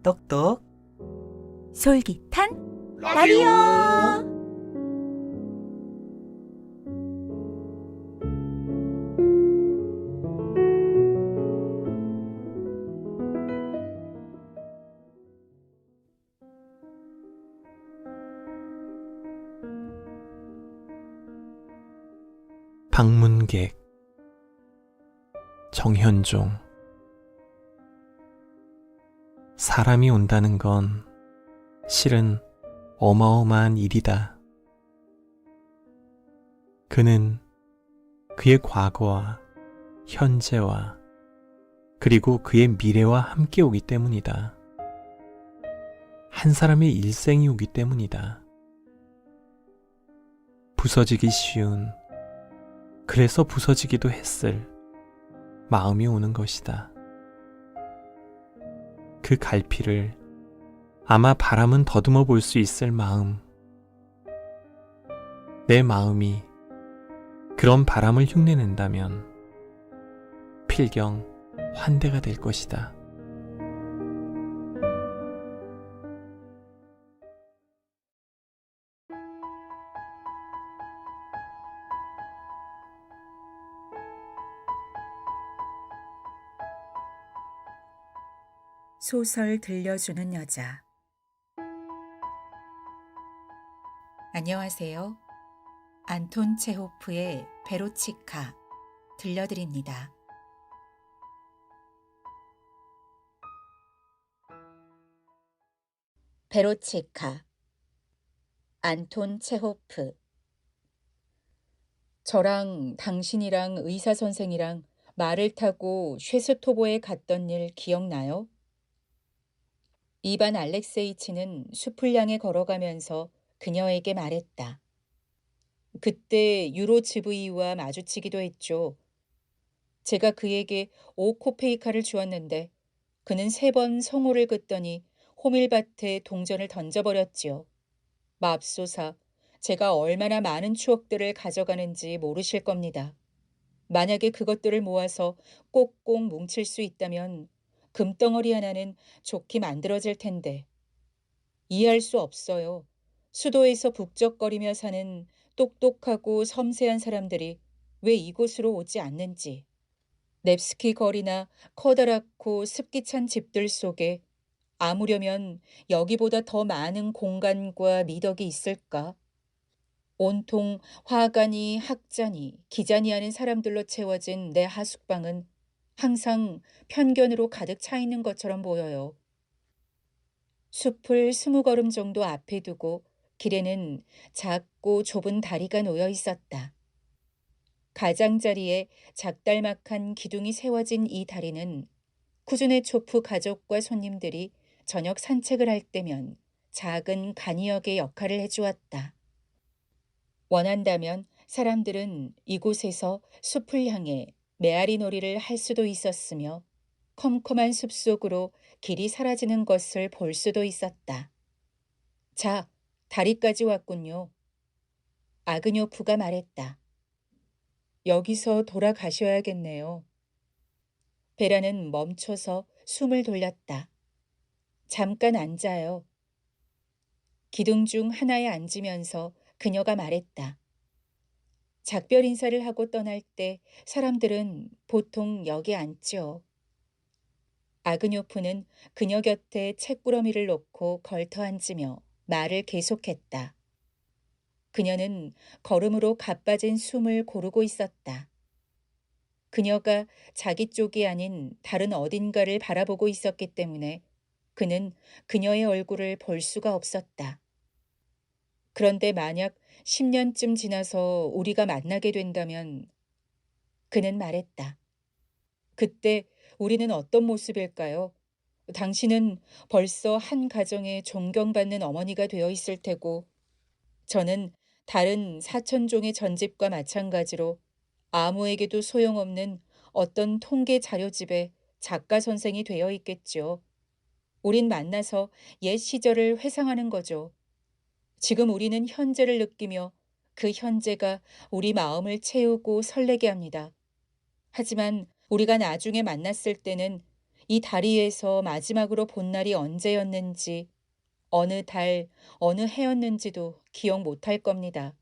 똑똑 솔깃한 라디오. 방문객 정현종. 사람이 온다는 건 실은 어마어마한 일이다. 그는 그의 과거와 현재와 그리고 그의 미래와 함께 오기 때문이다. 한 사람의 일생이 오기 때문이다. 부서지기 쉬운, 그래서 부서지기도 했을 마음이 오는 것이다. 그 갈피를 아마 바람은 더듬어 볼 수 있을 마음. 내 마음이 그런 바람을 흉내낸다면 필경 환대가 될 것이다. 소설 들려주는 여자. 안녕하세요. 안톤 체호프의 베로치카 들려드립니다. 베로치카, 안톤 체호프. 저랑 당신이랑 의사 선생이랑 말을 타고 쉐스토보에 갔던 일 기억나요? 이반 알렉세이치는 숲을 향해 걸어가면서 그녀에게 말했다. 그때 유로즈브이와 마주치기도 했죠. 제가 그에게 5코페이카를 주었는데 그는 3번 성호를 긋더니 호밀밭에 동전을 던져버렸지요. 맙소사, 제가 얼마나 많은 추억들을 가져가는지 모르실 겁니다. 만약에 그것들을 모아서 꼭꼭 뭉칠 수 있다면 금덩어리 하나는 좋게 만들어질 텐데. 이해할 수 없어요. 수도에서 북적거리며 사는 똑똑하고 섬세한 사람들이 왜 이곳으로 오지 않는지. 넵스키 거리나 커다랗고 습기 찬 집들 속에 아무려면 여기보다 더 많은 공간과 미덕이 있을까? 온통 화가니 학자니 기자니 하는 사람들로 채워진 내 하숙방은 항상 편견으로 가득 차 있는 것처럼 보여요. 숲을 20걸음 정도 앞에 두고 길에는 작고 좁은 다리가 놓여 있었다. 가장자리에 작달막한 기둥이 세워진 이 다리는 쿠즈네 초프 가족과 손님들이 저녁 산책을 할 때면 작은 간이역의 역할을 해주었다. 원한다면 사람들은 이곳에서 숲을 향해 메아리 놀이를 할 수도 있었으며 컴컴한 숲속으로 길이 사라지는 것을 볼 수도 있었다. 자, 다리까지 왔군요. 아그뇨프가 말했다. 여기서 돌아가셔야겠네요. 베라는 멈춰서 숨을 돌렸다. 잠깐 앉아요. 기둥 중 하나에 앉으면서 그녀가 말했다. 작별 인사를 하고 떠날 때 사람들은 보통 여기 앉죠. 아그뇨프는 그녀 곁에 책구러미를 놓고 걸터 앉으며 말을 계속했다. 그녀는 걸음으로 가빠진 숨을 고르고 있었다. 그녀가 자기 쪽이 아닌 다른 어딘가를 바라보고 있었기 때문에 그는 그녀의 얼굴을 볼 수가 없었다. 그런데 만약 10년쯤 지나서 우리가 만나게 된다면 그는 말했다. 그때 우리는 어떤 모습일까요? 당신은 벌써 한 가정에 존경받는 어머니가 되어 있을 테고 저는 다른 4,000종의 전집과 마찬가지로 아무에게도 소용없는 어떤 통계 자료집의 작가 선생이 되어 있겠죠. 우린 만나서 옛 시절을 회상하는 거죠. 지금 우리는 현재를 느끼며 그 현재가 우리 마음을 채우고 설레게 합니다. 하지만 우리가 나중에 만났을 때는 이 다리에서 마지막으로 본 날이 언제였는지, 어느 달, 어느 해였는지도 기억 못할 겁니다.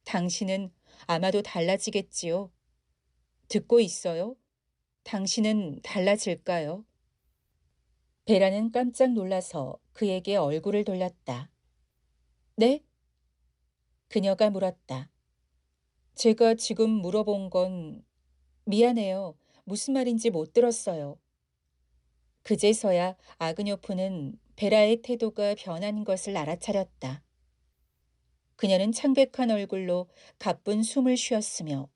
당신은 아마도 달라지겠지요. 듣고 있어요? 당신은 달라질까요? 베라는 깜짝 놀라서 그에게 얼굴을 돌렸다. 네? 그녀가 물었다. 제가 지금 물어본 건 미안해요. 무슨 말인지 못 들었어요. 그제서야 아그뇨프는 베라의 태도가 변한 것을 알아차렸다. 그녀는 창백한 얼굴로 가쁜 숨을 쉬었으며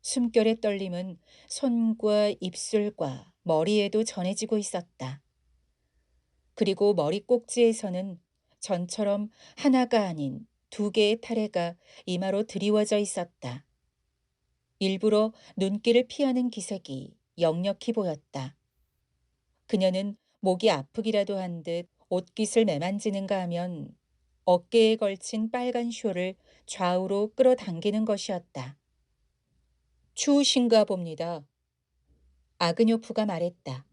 숨결의 떨림은 손과 입술과 머리에도 전해지고 있었다. 그리고 머리 꼭지에서는 전처럼 하나가 아닌 두 개의 타래가 이마로 드리워져 있었다. 일부러 눈길을 피하는 기색이 역력히 보였다. 그녀는 목이 아프기라도 한 듯 옷깃을 매만지는가 하면 어깨에 걸친 빨간 쇼를 좌우로 끌어당기는 것이었다. 추우신가 봅니다. 아그뇨프가 말했다.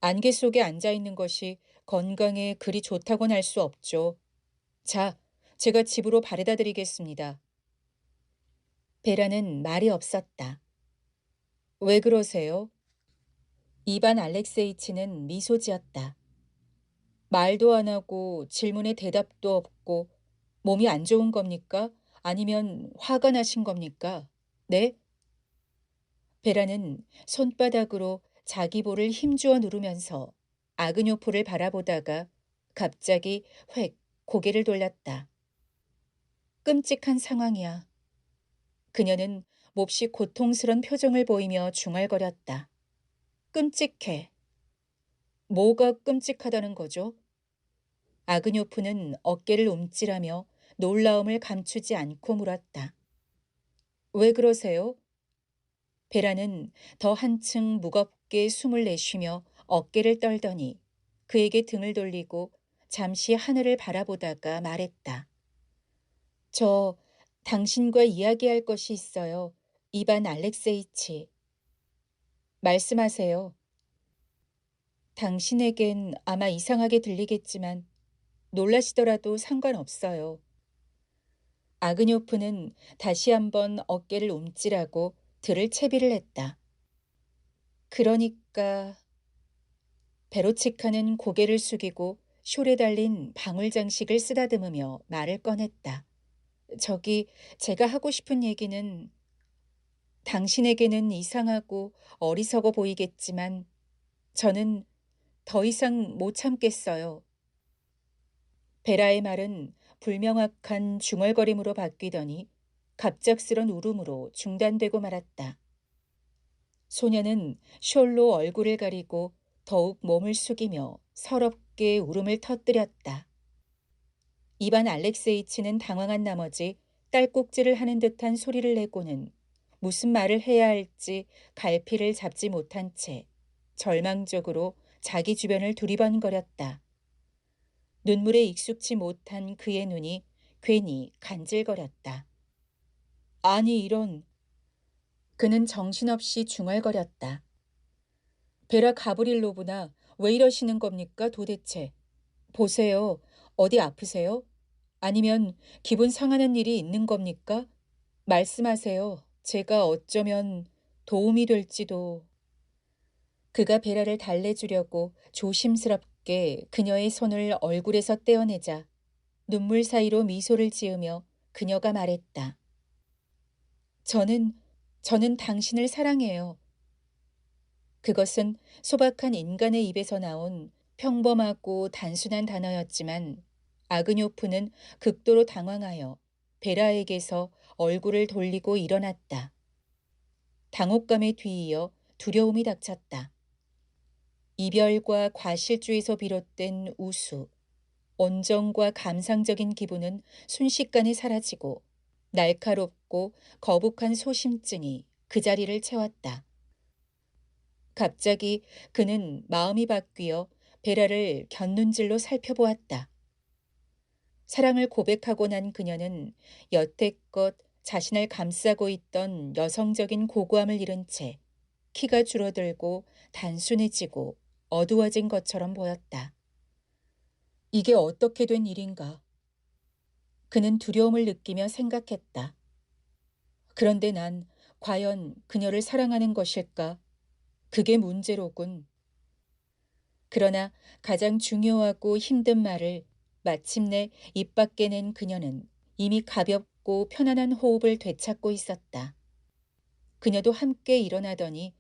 안개 속에 앉아 있는 것이 건강에 그리 좋다곤 할 수 없죠. 자, 제가 집으로 바래다 드리겠습니다. 베라는 말이 없었다. 왜 그러세요? 이반 알렉세이치는 미소 지었다. 말도 안 하고 질문에 대답도 없고 몸이 안 좋은 겁니까? 아니면 화가 나신 겁니까? 네? 베라는 손바닥으로 자기 볼을 힘주어 누르면서 아그뇨포를 바라보다가 갑자기 획 고개를 돌렸다. 끔찍한 상황이야. 그녀는 몹시 고통스런 표정을 보이며 중얼거렸다. 끔찍해. 뭐가 끔찍하다는 거죠? 아그뇨프는 어깨를 움찔하며 놀라움을 감추지 않고 물었다. 왜 그러세요? 베라는 더 한층 무겁게 숨을 내쉬며 어깨를 떨더니 그에게 등을 돌리고 잠시 하늘을 바라보다가 말했다. 저 당신과 이야기할 것이 있어요. 이반 알렉세이치. 말씀하세요. 당신에겐 아마 이상하게 들리겠지만 놀라시더라도 상관없어요. 아그뇨프는 다시 한번 어깨를 움찔하고 들을 채비를 했다. 그러니까 베로치카는 고개를 숙이고 숄에 달린 방울 장식을 쓰다듬으며 말을 꺼냈다. 저기 제가 하고 싶은 얘기는 당신에게는 이상하고 어리석어 보이겠지만 저는 더 이상 못 참겠어요. 베라의 말은 불명확한 중얼거림으로 바뀌더니 갑작스런 울음으로 중단되고 말았다. 소녀는 숄로 얼굴을 가리고 더욱 몸을 숙이며 서럽게 울음을 터뜨렸다. 이반 알렉세이치는 당황한 나머지 딸꾹질을 하는 듯한 소리를 내고는 무슨 말을 해야 할지 갈피를 잡지 못한 채 절망적으로 자기 주변을 두리번거렸다. 눈물에 익숙치 못한 그의 눈이 괜히 간질거렸다. 아니 이런. 그는 정신없이 중얼거렸다. 베라 가브릴로브나 왜 이러시는 겁니까 도대체. 보세요. 어디 아프세요? 아니면 기분 상하는 일이 있는 겁니까? 말씀하세요. 제가 어쩌면 도움이 될지도. 그가 베라를 달래주려고 조심스럽게 그녀의 손을 얼굴에서 떼어내자 눈물 사이로 미소를 지으며 그녀가 말했다. 저는, 저는 당신을 사랑해요. 그것은 소박한 인간의 입에서 나온 평범하고 단순한 단어였지만 아그뇨프는 극도로 당황하여 베라에게서 얼굴을 돌리고 일어났다. 당혹감에 뒤이어 두려움이 닥쳤다. 이별과 과실주에서 비롯된 우수, 온정과 감상적인 기분은 순식간에 사라지고 날카롭고 거북한 소심증이 그 자리를 채웠다. 갑자기 그는 마음이 바뀌어 베라를 곁눈질로 살펴보았다. 사랑을 고백하고 난 그녀는 여태껏 자신을 감싸고 있던 여성적인 고고함을 잃은 채 키가 줄어들고 단순해지고 어두워진 것처럼 보였다. 이게 어떻게 된 일인가? 그는 두려움을 느끼며 생각했다. 그런데 난 과연 그녀를 사랑하는 것일까? 그게 문제로군. 그러나 가장 중요하고 힘든 말을 마침내 입 밖에 낸 그녀는 이미 가볍고 편안한 호흡을 되찾고 있었다. 그녀도 함께 일어나더니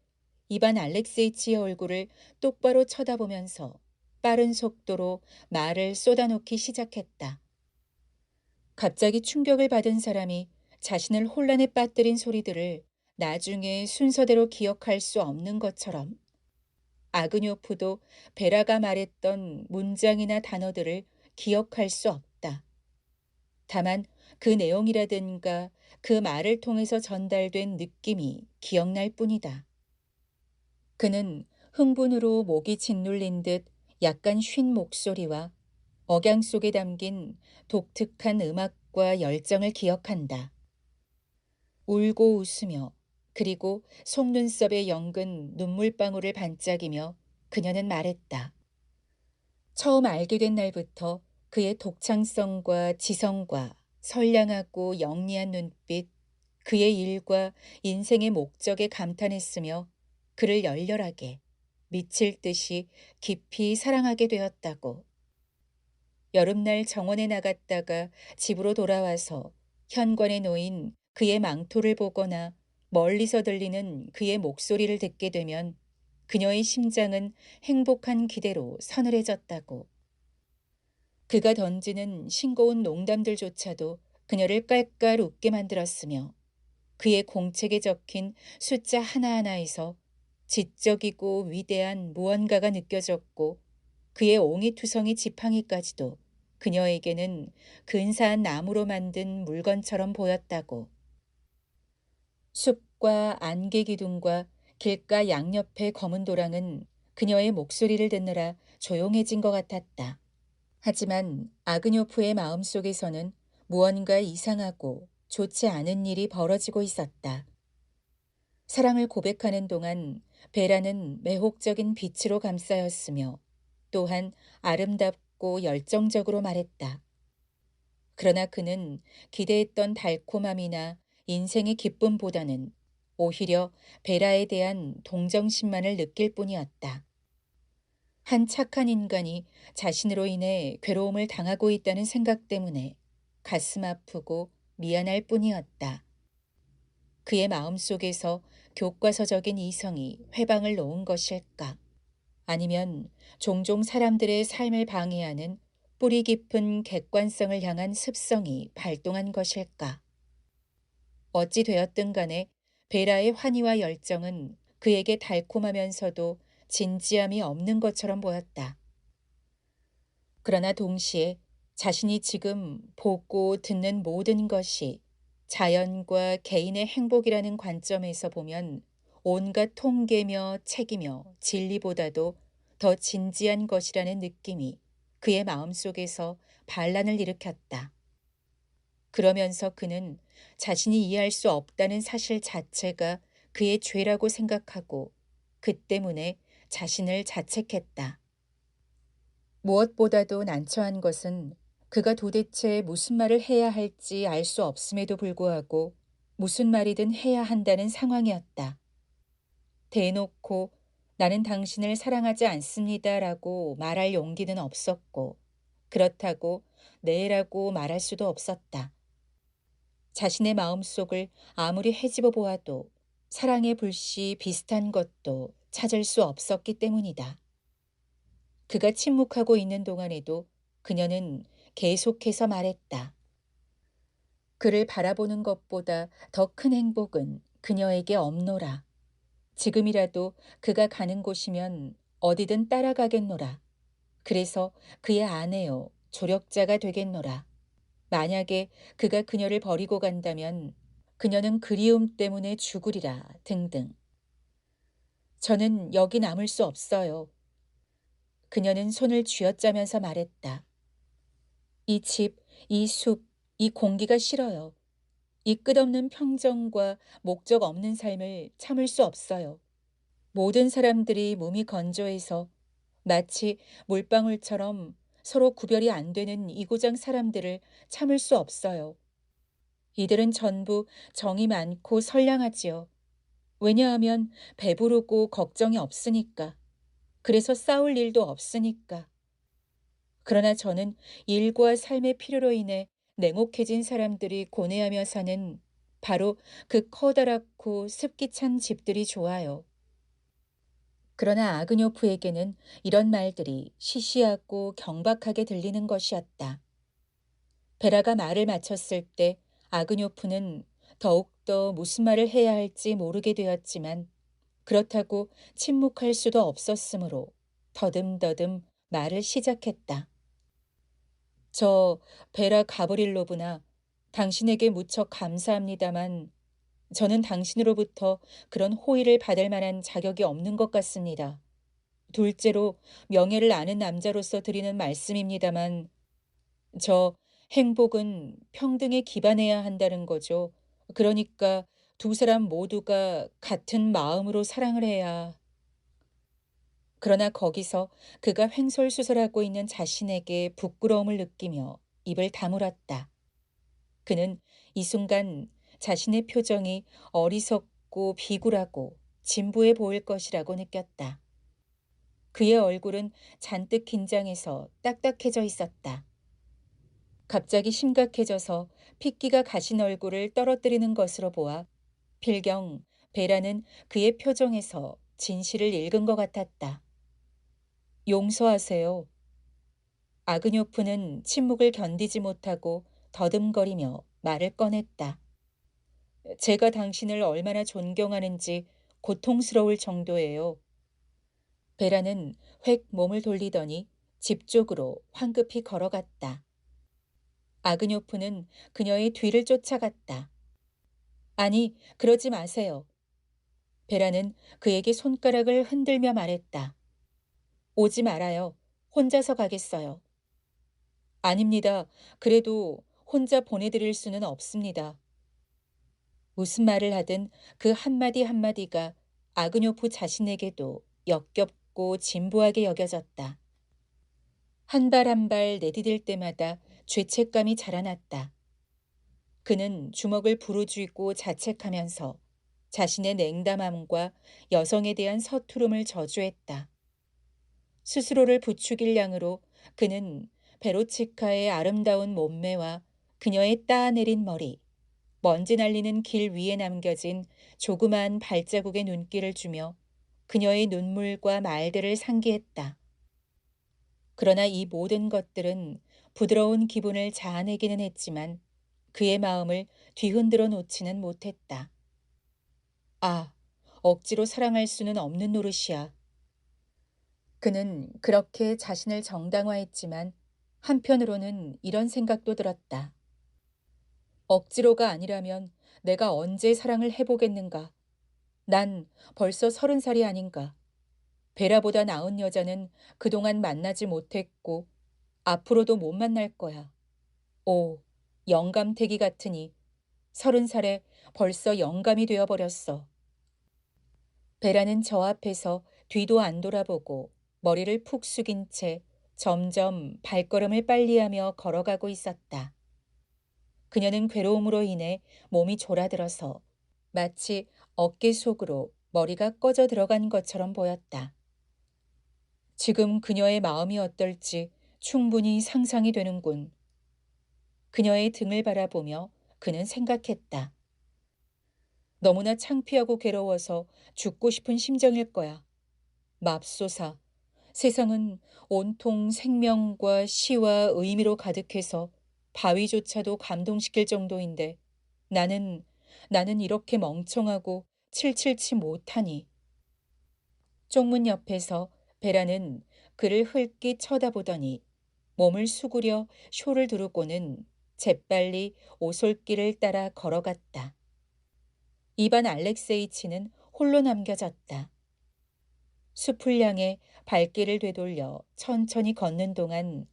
이반 알렉세이치의 얼굴을 똑바로 쳐다보면서 빠른 속도로 말을 쏟아놓기 시작했다. 갑자기 충격을 받은 사람이 자신을 혼란에 빠뜨린 소리들을 나중에 순서대로 기억할 수 없는 것처럼 아그뇨프도 베라가 말했던 문장이나 단어들을 기억할 수 없다. 다만 그 내용이라든가 그 말을 통해서 전달된 느낌이 기억날 뿐이다. 그는 흥분으로 목이 짓눌린 듯 약간 쉰 목소리와 억양 속에 담긴 독특한 음악과 열정을 기억한다. 울고 웃으며 그리고 속눈썹에 연근 눈물방울을 반짝이며 그녀는 말했다. 처음 알게 된 날부터 그의 독창성과 지성과 선량하고 영리한 눈빛, 그의 일과 인생의 목적에 감탄했으며 그를 열렬하게 미칠 듯이 깊이 사랑하게 되었다고. 여름날 정원에 나갔다가 집으로 돌아와서 현관에 놓인 그의 망토를 보거나 멀리서 들리는 그의 목소리를 듣게 되면 그녀의 심장은 행복한 기대로 서늘해졌다고. 그가 던지는 싱거운 농담들조차도 그녀를 깔깔 웃게 만들었으며 그의 공책에 적힌 숫자 하나하나에서 지적이고 위대한 무언가가 느껴졌고 그의 옹이투성이 지팡이까지도 그녀에게는 근사한 나무로 만든 물건처럼 보였다고. 숲과 안개 기둥과 길가 양옆의 검은 도랑은 그녀의 목소리를 듣느라 조용해진 것 같았다. 하지만 아그뇨프의 마음속에서는 무언가 이상하고 좋지 않은 일이 벌어지고 있었다. 사랑을 고백하는 동안 베라는 매혹적인 빛으로 감싸였으며 또한 아름답고 열정적으로 말했다. 그러나 그는 기대했던 달콤함이나 인생의 기쁨보다는 오히려 베라에 대한 동정심만을 느낄 뿐이었다. 한 착한 인간이 자신으로 인해 괴로움을 당하고 있다는 생각 때문에 가슴 아프고 미안할 뿐이었다. 그의 마음속에서 교과서적인 이성이 회방을 놓은 것일까? 아니면 종종 사람들의 삶을 방해하는 뿌리 깊은 객관성을 향한 습성이 발동한 것일까? 어찌 되었든 간에 베라의 환희와 열정은 그에게 달콤하면서도 진지함이 없는 것처럼 보였다. 그러나 동시에 자신이 지금 보고 듣는 모든 것이 자연과 개인의 행복이라는 관점에서 보면 온갖 통계며 책이며 진리보다도 더 진지한 것이라는 느낌이 그의 마음속에서 반란을 일으켰다. 그러면서 그는 자신이 이해할 수 없다는 사실 자체가 그의 죄라고 생각하고 그 때문에 자신을 자책했다. 무엇보다도 난처한 것은 그가 도대체 무슨 말을 해야 할지 알 수 없음에도 불구하고 무슨 말이든 해야 한다는 상황이었다. 대놓고 나는 당신을 사랑하지 않습니다라고 말할 용기는 없었고 그렇다고 네라고 말할 수도 없었다. 자신의 마음속을 아무리 헤집어 보아도 사랑의 불씨 비슷한 것도 찾을 수 없었기 때문이다. 그가 침묵하고 있는 동안에도 그녀는 계속해서 말했다. 그를 바라보는 것보다 더 큰 행복은 그녀에게 없노라. 지금이라도 그가 가는 곳이면 어디든 따라가겠노라. 그래서 그의 아내요, 조력자가 되겠노라. 만약에 그가 그녀를 버리고 간다면 그녀는 그리움 때문에 죽으리라 등등. 저는 여기 남을 수 없어요. 그녀는 손을 쥐어짜면서 말했다. 이 집, 이 숲, 이 공기가 싫어요. 이 끝없는 평정과 목적 없는 삶을 참을 수 없어요. 모든 사람들이 몸이 건조해서 마치 물방울처럼 서로 구별이 안 되는 이고장 사람들을 참을 수 없어요. 이들은 전부 정이 많고 선량하지요. 왜냐하면 배부르고 걱정이 없으니까. 그래서 싸울 일도 없으니까. 그러나 저는 일과 삶의 필요로 인해 냉혹해진 사람들이 고뇌하며 사는 바로 그 커다랗고 습기 찬 집들이 좋아요. 그러나 아그뇨프에게는 이런 말들이 시시하고 경박하게 들리는 것이었다. 베라가 말을 마쳤을 때 아그뇨프는 더욱더 무슨 말을 해야 할지 모르게 되었지만 그렇다고 침묵할 수도 없었으므로 더듬더듬 말을 시작했다. 저 베라 가브릴로브나 당신에게 무척 감사합니다만 저는 당신으로부터 그런 호의를 받을 만한 자격이 없는 것 같습니다. 둘째로 명예를 아는 남자로서 드리는 말씀입니다만 저 행복은 평등에 기반해야 한다는 거죠. 그러니까 두 사람 모두가 같은 마음으로 사랑을 해야. 그러나 거기서 그가 횡설수설하고 있는 자신에게 부끄러움을 느끼며 입을 다물었다. 그는 이 순간 자신의 표정이 어리석고 비굴하고 진부해 보일 것이라고 느꼈다. 그의 얼굴은 잔뜩 긴장해서 딱딱해져 있었다. 갑자기 심각해져서 핏기가 가신 얼굴을 떨어뜨리는 것으로 보아 필경 베라는 그의 표정에서 진실을 읽은 것 같았다. 용서하세요. 아그뇨프는 침묵을 견디지 못하고 더듬거리며 말을 꺼냈다. 제가 당신을 얼마나 존경하는지 고통스러울 정도예요. 베라는 획 몸을 돌리더니 집 쪽으로 황급히 걸어갔다. 아그뇨프는 그녀의 뒤를 쫓아갔다. 아니, 그러지 마세요. 베라는 그에게 손가락을 흔들며 말했다. 오지 말아요. 혼자서 가겠어요. 아닙니다. 그래도 혼자 보내드릴 수는 없습니다. 무슨 말을 하든 그 한마디 한마디가 아그뇨프 자신에게도 역겹고 진부하게 여겨졌다. 한 발 한 발 내디딜 때마다 죄책감이 자라났다. 그는 주먹을 부르쥐고 자책하면서 자신의 냉담함과 여성에 대한 서투름을 저주했다. 스스로를 부추길 양으로 그는 베로치카의 아름다운 몸매와 그녀의 따내린 머리, 먼지 날리는 길 위에 남겨진 조그마한 발자국의 눈길을 주며 그녀의 눈물과 말들을 상기했다. 그러나 이 모든 것들은 부드러운 기분을 자아내기는 했지만 그의 마음을 뒤흔들어 놓지는 못했다. 아, 억지로 사랑할 수는 없는 노릇이야. 그는 그렇게 자신을 정당화했지만 한편으로는 이런 생각도 들었다. 억지로가 아니라면 내가 언제 사랑을 해보겠는가. 난 벌써 30살이 아닌가. 베라보다 나은 여자는 그동안 만나지 못했고 앞으로도 못 만날 거야. 오, 영감태기 같으니 30살에 벌써 영감이 되어버렸어. 베라는 저 앞에서 뒤도 안 돌아보고 머리를 푹 숙인 채 점점 발걸음을 빨리하며 걸어가고 있었다. 그녀는 괴로움으로 인해 몸이 졸아들어서 마치 어깨 속으로 머리가 꺼져 들어간 것처럼 보였다. 지금 그녀의 마음이 어떨지 충분히 상상이 되는군. 그녀의 등을 바라보며 그는 생각했다. 너무나 창피하고 괴로워서 죽고 싶은 심정일 거야. 맙소사, 세상은 온통 생명과 시와 의미로 가득해서 바위조차도 감동시킬 정도인데 나는 이렇게 멍청하고 칠칠치 못하니. 쪽문 옆에서 베라는 그를 흘낏 쳐다보더니 몸을 수구려 쇼를 두르고는 재빨리 오솔길을 따라 걸어갔다. 이반 알렉세이치는 홀로 남겨졌다. 숲을 향해 발길을 되돌려 천천히 걷는 동안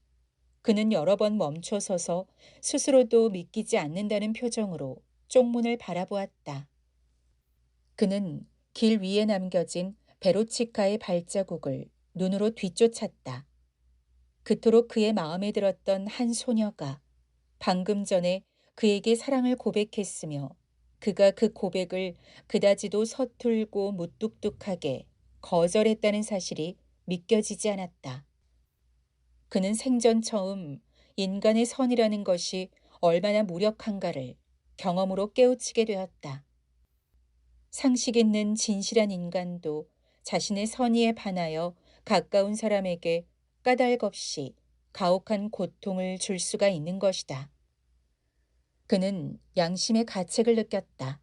그는 여러 번 멈춰서서 스스로도 믿기지 않는다는 표정으로 쪽문을 바라보았다. 그는 길 위에 남겨진 베로치카의 발자국을 눈으로 뒤쫓았다. 그토록 그의 마음에 들었던 한 소녀가 방금 전에 그에게 사랑을 고백했으며 그가 그 고백을 그다지도 서툴고 무뚝뚝하게 거절했다는 사실이 믿겨지지 않았다. 그는 생전 처음 인간의 선이라는 것이 얼마나 무력한가를 경험으로 깨우치게 되었다. 상식 있는 진실한 인간도 자신의 선의에 반하여 가까운 사람에게 까닭없이 가혹한 고통을 줄 수가 있는 것이다. 그는 양심의 가책을 느꼈다.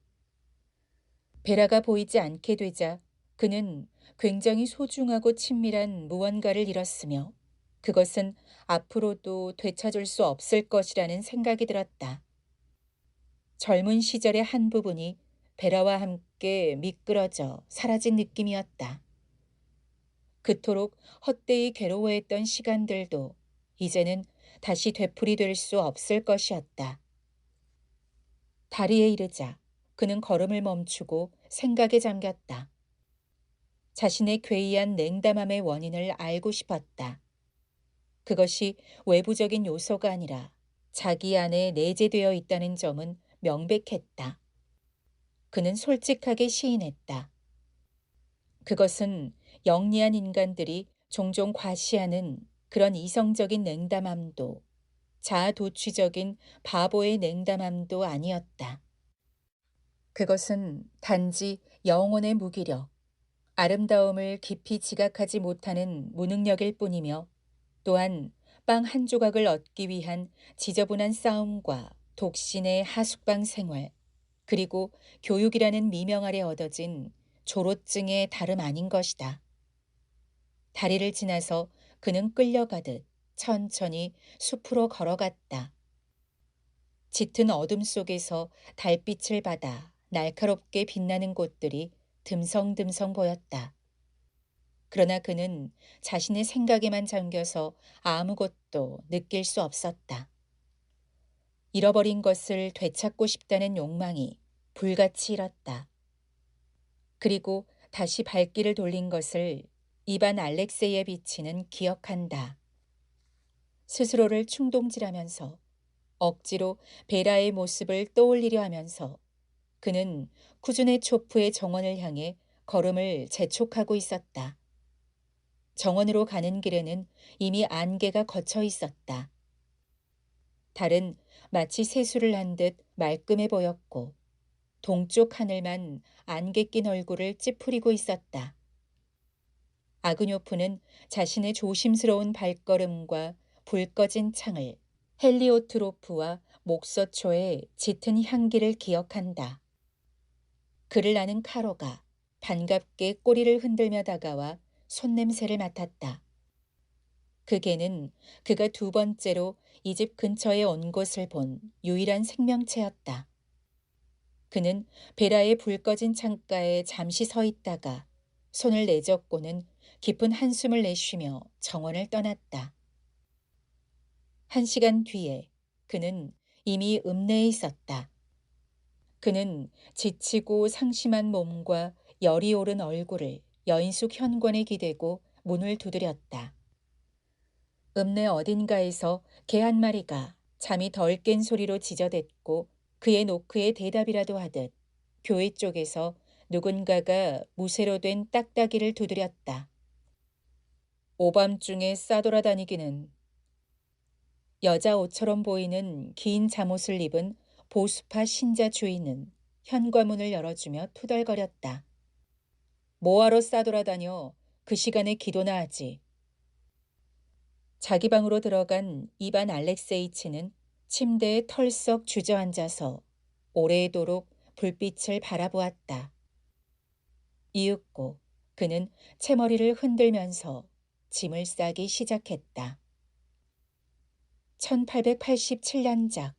베라가 보이지 않게 되자 그는 굉장히 소중하고 친밀한 무언가를 잃었으며 그것은 앞으로도 되찾을 수 없을 것이라는 생각이 들었다. 젊은 시절의 한 부분이 베라와 함께 미끄러져 사라진 느낌이었다. 그토록 헛되이 괴로워했던 시간들도 이제는 다시 되풀이될 수 없을 것이었다. 다리에 이르자 그는 걸음을 멈추고 생각에 잠겼다. 자신의 괴이한 냉담함의 원인을 알고 싶었다. 그것이 외부적인 요소가 아니라 자기 안에 내재되어 있다는 점은 명백했다. 그는 솔직하게 시인했다. 그것은 영리한 인간들이 종종 과시하는 그런 이성적인 냉담함도 자아도취적인 바보의 냉담함도 아니었다. 그것은 단지 영혼의 무기력, 아름다움을 깊이 지각하지 못하는 무능력일 뿐이며 또한 빵 한 조각을 얻기 위한 지저분한 싸움과 독신의 하숙방 생활, 그리고 교육이라는 미명 아래 얻어진 조로증의 다름 아닌 것이다. 다리를 지나서 그는 끌려가듯 천천히 숲으로 걸어갔다. 짙은 어둠 속에서 달빛을 받아 날카롭게 빛나는 곳들이 듬성듬성 보였다. 그러나 그는 자신의 생각에만 잠겨서 아무것도 느낄 수 없었다. 잃어버린 것을 되찾고 싶다는 욕망이 불같이 일었다. 그리고 다시 발길을 돌린 것을 이반 알렉세예비치는 기억한다. 스스로를 충동질하면서 억지로 베라의 모습을 떠올리려 하면서 그는 쿠즈네 초프의 정원을 향해 걸음을 재촉하고 있었다. 정원으로 가는 길에는 이미 안개가 걷혀 있었다. 달은 마치 세수를 한 듯 말끔해 보였고 동쪽 하늘만 안개 낀 얼굴을 찌푸리고 있었다. 아그뇨프는 자신의 조심스러운 발걸음과 불 꺼진 창을 헬리오트로프와 목서초의 짙은 향기를 기억한다. 그를 아는 카로가 반갑게 꼬리를 흔들며 다가와 손냄새를 맡았다. 그 개는 그가 두 번째로 이 집 근처에 온 것을 본 유일한 생명체였다. 그는 베라의 불 꺼진 창가에 잠시 서 있다가 손을 내젓고는 깊은 한숨을 내쉬며 정원을 떠났다. 1시간 뒤에 그는 이미 읍내에 있었다. 그는 지치고 상심한 몸과 열이 오른 얼굴을 여인숙 현관에 기대고 문을 두드렸다. 읍내 어딘가에서 개 한 마리가 잠이 덜 깬 소리로 짖어댔고 그의 노크에 대답이라도 하듯 교회 쪽에서 누군가가 무쇠로 된 딱따기를 두드렸다. 오밤중에 싸돌아다니기는. 여자 옷처럼 보이는 긴 잠옷을 입은 보수파 신자 주인은 현관문을 열어주며 투덜거렸다. 뭐하러 싸돌아다녀? 그 시간에 기도나 하지. 자기 방으로 들어간 이반 알렉세이치는 침대에 털썩 주저앉아서 오래도록 불빛을 바라보았다. 이윽고 그는 채머리를 흔들면서 짐을 싸기 시작했다. 1887년작